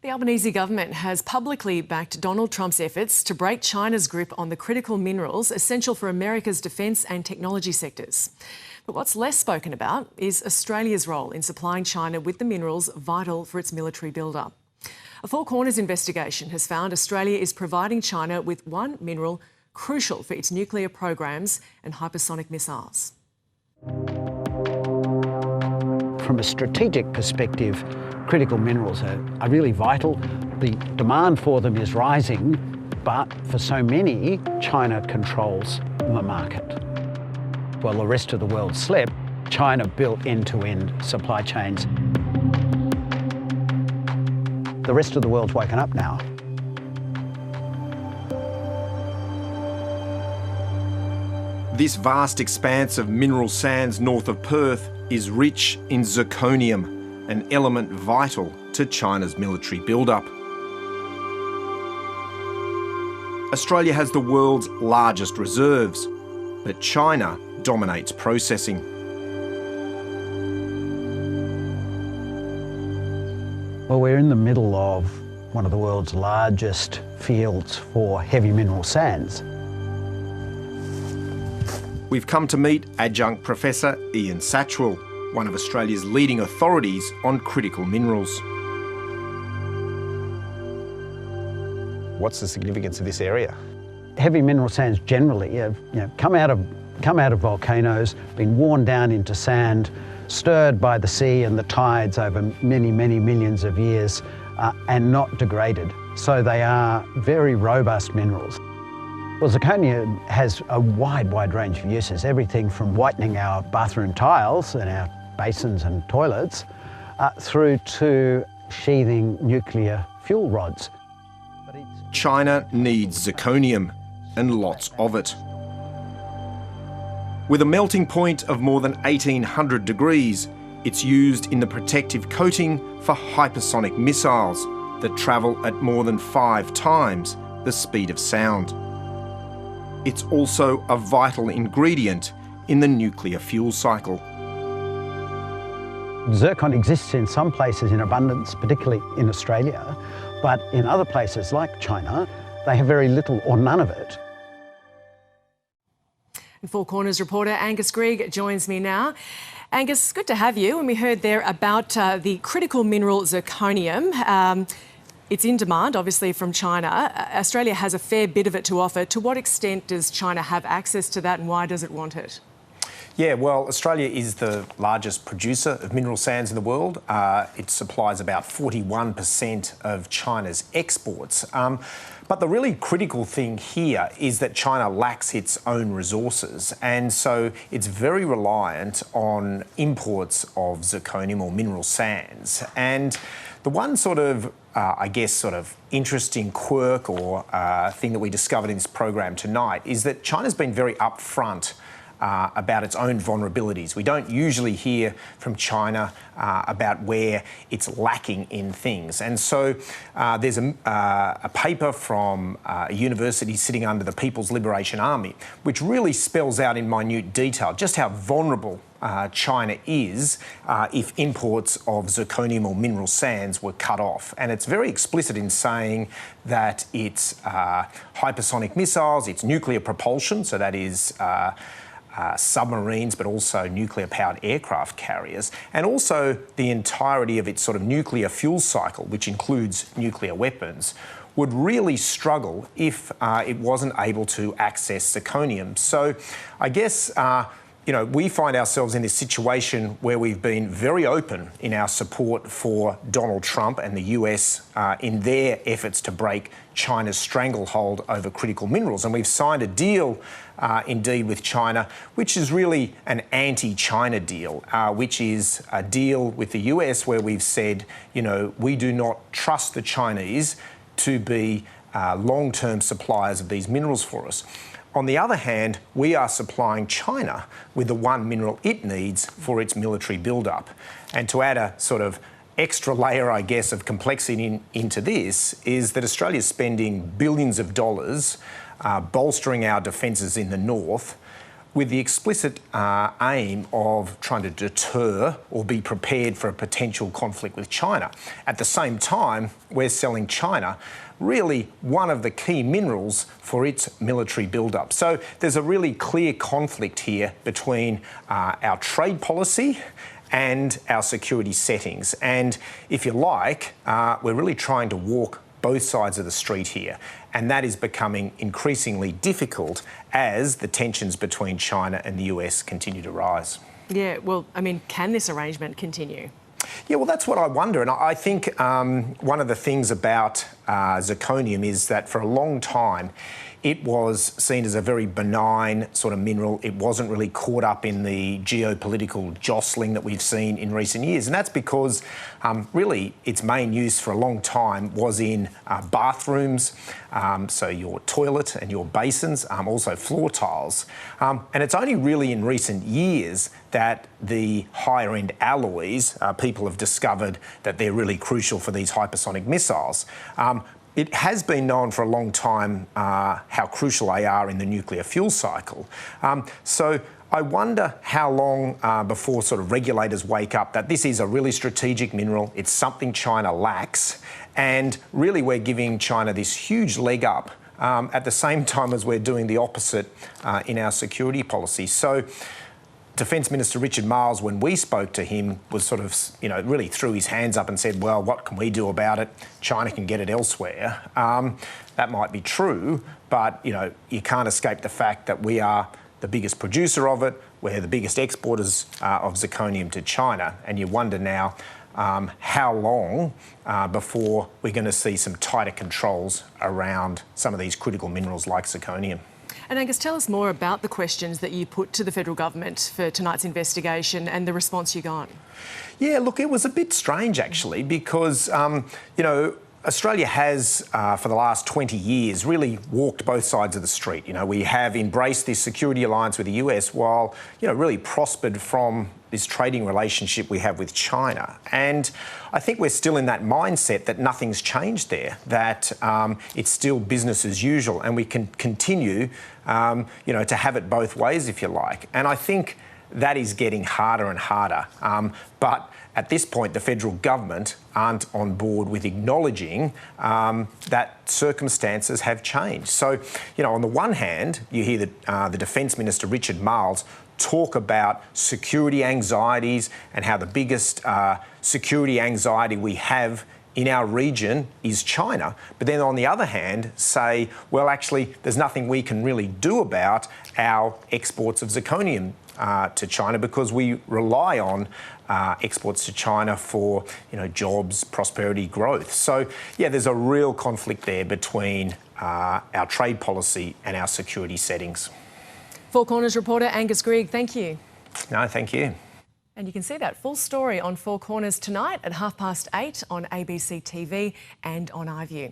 The Albanese government has publicly backed Donald Trump's efforts to break China's grip on the critical minerals essential for America's defence and technology sectors. But what's less spoken about is Australia's role in supplying China with the minerals vital for its military build-up. A Four Corners investigation has found Australia is providing China with one mineral crucial for its nuclear programs and hypersonic missiles. From a strategic perspective, critical minerals are really vital. The demand for them is rising, but for so many, China controls the market. While the rest of the world slept, China built end-to-end supply chains. The rest of the world's woken up now. This vast expanse of mineral sands north of Perth is rich in zirconium, an element vital to China's military build-up. Australia has the world's largest reserves, but China dominates processing. Well, we're in the middle of one of the world's largest fields for heavy mineral sands. We've come to meet Adjunct Professor Ian Satchwell, one of Australia's leading authorities on critical minerals. What's the significance of this area? Heavy mineral sands generally have come out of volcanoes, been worn down into sand, stirred by the sea and the tides over many, many millions of years, and not degraded. So they are very robust minerals. Well, zirconia has a wide range of uses, everything from whitening our bathroom tiles and our basins and toilets, through to sheathing nuclear fuel rods. China needs zirconium, and lots of it. With a melting point of more than 1800 degrees, it's used in the protective coating for hypersonic missiles that travel at more than 5 times the speed of sound. It's also a vital ingredient in the nuclear fuel cycle. Zircon exists in some places in abundance, particularly in Australia, but in other places like China, they have very little or none of it. Four Corners reporter Angus Grigg joins me now. Angus, good to have you. And we heard there about the critical mineral zirconium. It's in demand, obviously, from China. Australia has a fair bit of it to offer. To what extent does China have access to that, and why does it want it? Yeah, well, Australia is the largest producer of mineral sands in the world. It supplies about 41% of China's exports. But the really critical thing here is that China lacks its own resources, and so it's very reliant on imports of zirconium or mineral sands. And the one sort of interesting quirk or thing that we discovered in this program tonight is that China's been very upfront about its own vulnerabilities. We don't usually hear from China about where it's lacking in things. And so there's a paper from a university sitting under the People's Liberation Army, which really spells out in minute detail just how vulnerable China is if imports of zirconium or mineral sands were cut off. And it's very explicit in saying that its hypersonic missiles, its nuclear propulsion, so that is submarines, but also nuclear-powered aircraft carriers, and also the entirety of its sort of nuclear fuel cycle, which includes nuclear weapons, would really struggle if it wasn't able to access zirconium. So I guess we find ourselves in this situation where we've been very open in our support for Donald Trump and the US in their efforts to break China's stranglehold over critical minerals. And we've signed a deal, indeed, with China, which is really an anti-China deal, which is a deal with the US where we've said, we do not trust the Chinese to be long-term suppliers of these minerals for us. On the other hand, we are supplying China with the one mineral it needs for its military build-up. And to add a sort of extra layer, I guess, of complexity into this is that Australia is spending billions of dollars bolstering our defences in the north with the explicit aim of trying to deter or be prepared for a potential conflict with China. At the same time, we're selling China really one of the key minerals for its military build-up. So there's a really clear conflict here between our trade policy and our security settings. And if you like, we're really trying to walk both sides of the street here. And that is becoming increasingly difficult as the tensions between China and the US continue to rise. Yeah, well, I mean, can this arrangement continue? Yeah, well, that's what I wonder. And I think one of the things about zirconium is that for a long time, it was seen as a very benign sort of mineral. It wasn't really caught up in the geopolitical jostling that we've seen in recent years. And that's because really its main use for a long time was in bathrooms, so your toilet and your basins, also floor tiles. And it's only really in recent years that the higher end alloys, people have discovered that they're really crucial for these hypersonic missiles. It has been known for a long time how crucial they are in the nuclear fuel cycle. So I wonder how long before sort of regulators wake up that this is a really strategic mineral, it's something China lacks, and really we're giving China this huge leg up at the same time as we're doing the opposite in our security policy. So Defence Minister Richard Marles, when we spoke to him, was sort of, really threw his hands up and said, well, what can we do about it? China can get it elsewhere. That might be true, but, you can't escape the fact that we are the biggest producer of it. We're the biggest exporters of zirconium to China. And you wonder now how long before we're going to see some tighter controls around some of these critical minerals like zirconium. And Angus, tell us more about the questions that you put to the federal government for tonight's investigation and the response you got. Yeah, look, it was a bit strange actually because, Australia has, for the last 20 years, really walked both sides of the street. We have embraced this security alliance with the US while, really prospered from this trading relationship we have with China. And I think we're still in that mindset that nothing's changed there, that it's still business as usual and we can continue, to have it both ways, if you like. And I think that is getting harder and harder. But at this point, the federal government aren't on board with acknowledging that circumstances have changed. So, on the one hand, you hear the Defence Minister, Richard Marles, talk about security anxieties and how the biggest security anxiety we have in our region is China. But then on the other hand, say, well, actually, there's nothing we can really do about our exports of zirconium to China because we rely on exports to China for, jobs, prosperity, growth. So, yeah, there's a real conflict there between our trade policy and our security settings. Four Corners reporter Angus Grigg, thank you. No, thank you. And you can see that full story on Four Corners tonight at 8:30 on ABC TV and on iView.